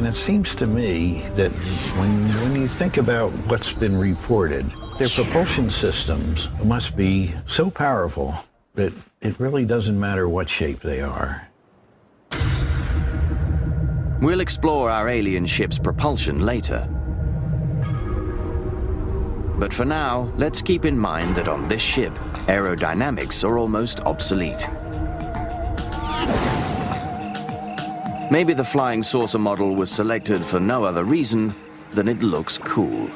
And it seems to me that when you think about what's been reported, their propulsion systems must be so powerful that it really doesn't matter what shape they are. We'll explore our alien ship's propulsion later. But for now, let's keep in mind that on this ship, aerodynamics are almost obsolete. Maybe the flying saucer model was selected for no other reason than it looks cool.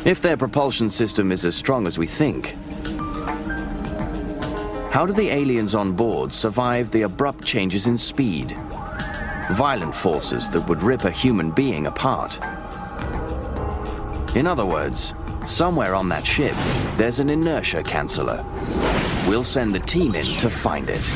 If their propulsion system is as strong as we think, how do the aliens on board survive the abrupt changes in speed? Violent forces that would rip a human being apart. In other words, somewhere on that ship, there's an inertia canceller. We'll send the team in to find it.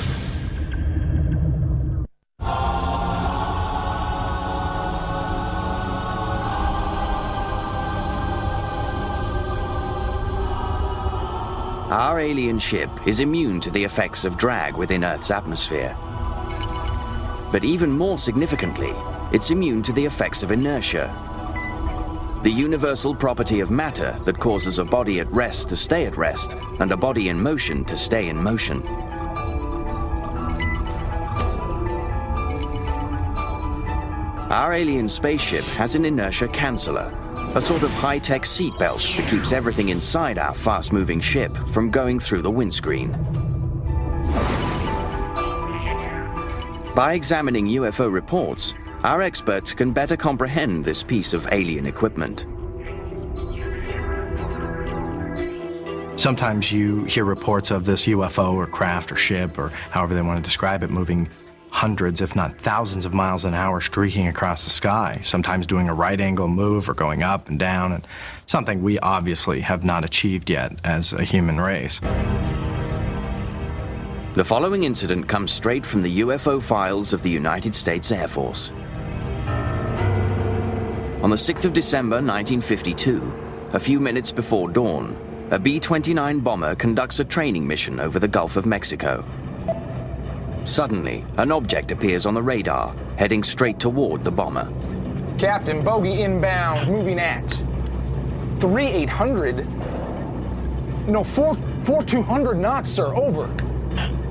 Our alien ship is immune to the effects of drag within Earth's atmosphere. But even more significantly, it's immune to the effects of inertia, the universal property of matter that causes a body at rest to stay at rest, and a body in motion to stay in motion. Our alien spaceship has an inertia canceller, a sort of high-tech seatbelt that keeps everything inside our fast-moving ship from going through the windscreen. By examining UFO reports, our experts can better comprehend this piece of alien equipment. Sometimes you hear reports of this UFO or craft or ship, or however they want to describe it, moving hundreds, if not thousands of miles an hour streaking across the sky, sometimes doing a right angle move or going up and down, and something we obviously have not achieved yet as a human race. The following incident comes straight from the UFO files of the United States Air Force. On the 6th of December 1952, a few minutes before dawn, a B-29 bomber conducts a training mission over the Gulf of Mexico. Suddenly, an object appears on the radar, heading straight toward the bomber. Captain, bogey inbound, moving at 3800. No, 4200 knots, sir, over.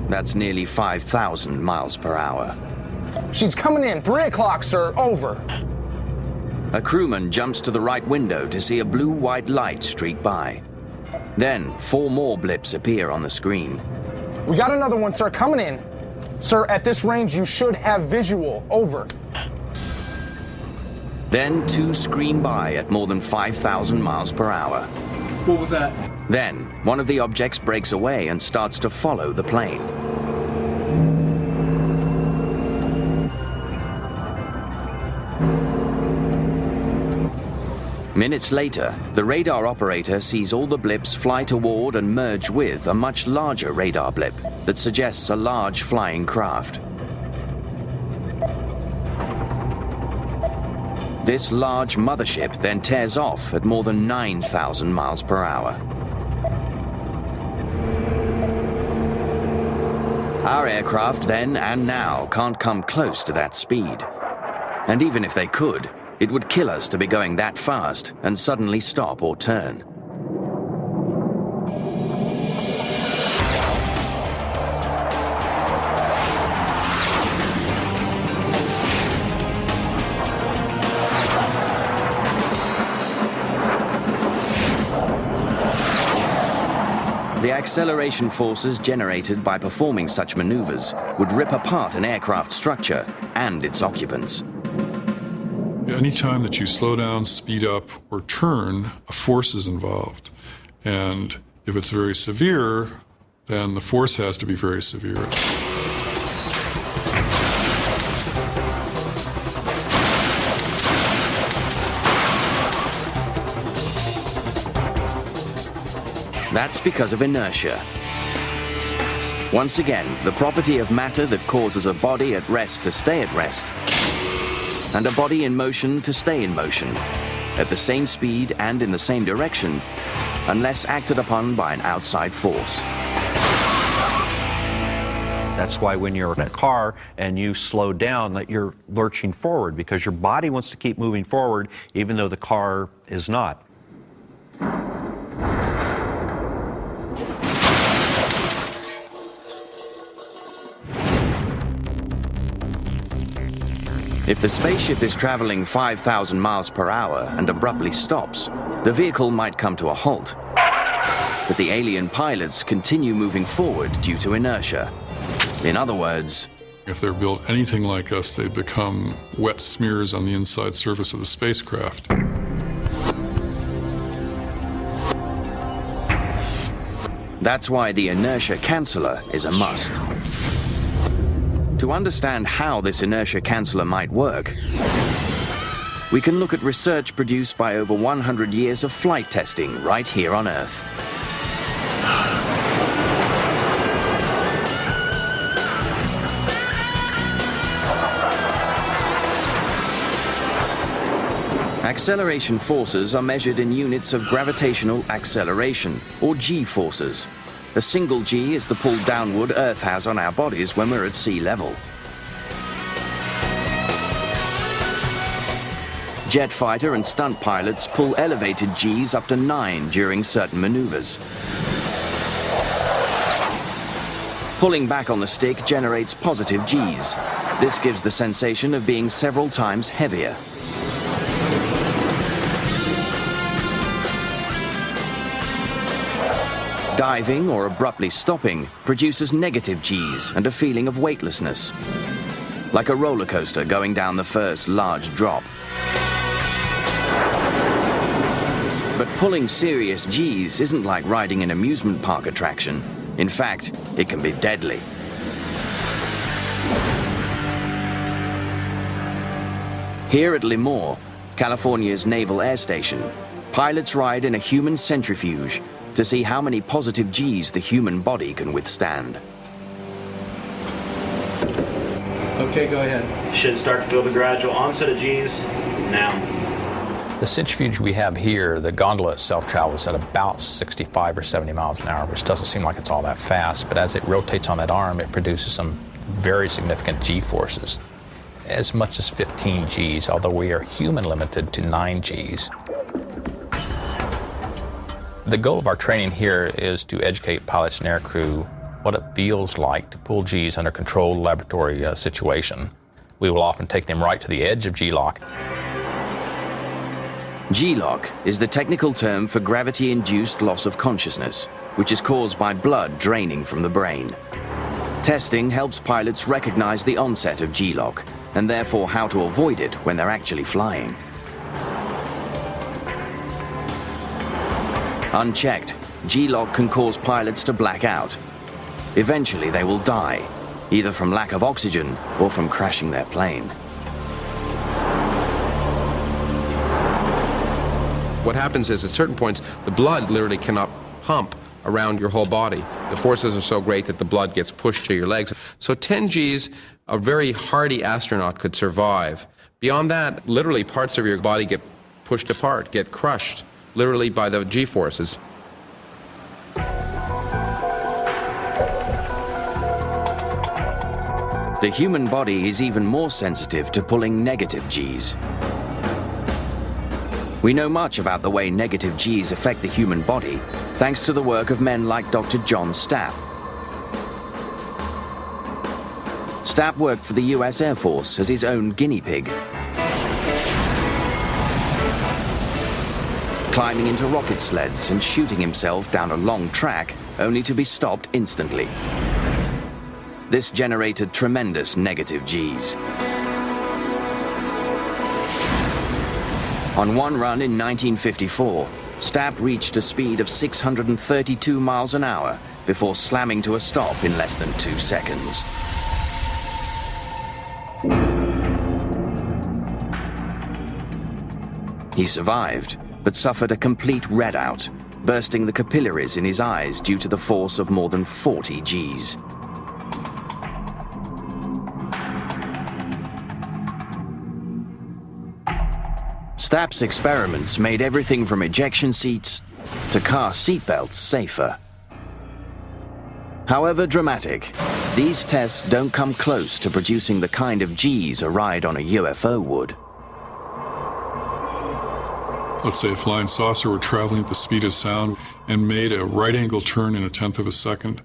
That's nearly 5,000 miles per hour. She's coming in, 3 o'clock, sir, over. A crewman jumps to the right window to see a blue-white light streak by. Then, 4 more blips appear on the screen. We got another one, sir, coming in. Sir, at this range, you should have visual. Over. Then 2 scream by at more than 5,000 miles per hour. What was that? Then, one of the objects breaks away and starts to follow the plane. Minutes later, the radar operator sees all the blips fly toward and merge with a much larger radar blip that suggests a large flying craft. This large mothership then tears off at more than 9,000 miles per hour. Our aircraft then and now can't come close to that speed. And even if they could, it would kill us to be going that fast and suddenly stop or turn. The acceleration forces generated by performing such maneuvers would rip apart an aircraft structure and its occupants. Anytime that you slow down, speed up, or turn, a force is involved. And if it's very severe, then the force has to be very severe. That's because of inertia. Once again, the property of matter that causes a body at rest to stay at rest, and a body in motion to stay in motion, at the same speed and in the same direction, unless acted upon by an outside force. That's why when you're in a car and you slow down, that you're lurching forward because your body wants to keep moving forward even though the car is not. If the spaceship is traveling 5,000 miles per hour and abruptly stops, the vehicle might come to a halt. But the alien pilots continue moving forward due to inertia. In other words, if they're built anything like us, they become wet smears on the inside surface of the spacecraft. That's why the inertia canceller is a must. To understand how this inertia canceller might work, we can look at research produced by over 100 years of flight testing right here on Earth. Acceleration forces are measured in units of gravitational acceleration, or G-forces. A single G is the pull downward Earth has on our bodies when we're at sea level. Jet fighter and stunt pilots pull elevated Gs up to 9 during certain maneuvers. Pulling back on the stick generates positive Gs. This gives the sensation of being several times heavier. Diving or abruptly stopping produces negative Gs and a feeling of weightlessness, like a roller coaster going down the first large drop. But pulling serious Gs isn't like riding an amusement park attraction. In fact, it can be deadly. Here at Lemoore, California's Naval Air Station, pilots ride in a human centrifuge to see how many positive Gs the human body can withstand. Okay, go ahead. Should start to feel the gradual onset of Gs now. The centrifuge we have here, the gondola itself travels at about 65 or 70 miles an hour, which doesn't seem like it's all that fast, but as it rotates on that arm, it produces some very significant G forces, as much as 15 Gs, although we are human limited to 9 Gs. The goal of our training here is to educate pilots and aircrew what it feels like to pull Gs under controlled laboratory situation. We will often take them right to the edge of G-lock. G-lock is the technical term for gravity-induced loss of consciousness, which is caused by blood draining from the brain. Testing helps pilots recognize the onset of G-lock, and therefore how to avoid it when they're actually flying. Unchecked, G-lock can cause pilots to black out. Eventually they will die, either from lack of oxygen or from crashing their plane. What happens is at certain points, the blood literally cannot pump around your whole body. The forces are so great that the blood gets pushed to your legs. So 10 Gs, a very hardy astronaut could survive. Beyond that, literally parts of your body get pushed apart, get crushed, literally by the G-forces. The human body is even more sensitive to pulling negative Gs. We know much about the way negative Gs affect the human body, thanks to the work of men like Dr. John Stapp. Stapp worked for the US Air Force as his own guinea pig, climbing into rocket sleds and shooting himself down a long track, only to be stopped instantly. This generated tremendous negative Gs. On one run in 1954, Stapp reached a speed of 632 miles an hour before slamming to a stop in less than 2 seconds. He survived, but suffered a complete redout, bursting the capillaries in his eyes due to the force of more than 40 Gs. Stapp's experiments made everything from ejection seats to car seatbelts safer. However dramatic, these tests don't come close to producing the kind of G's a ride on a UFO would. Let's say a flying saucer were traveling at the speed of sound and made a right angle turn in 1/10 of a second.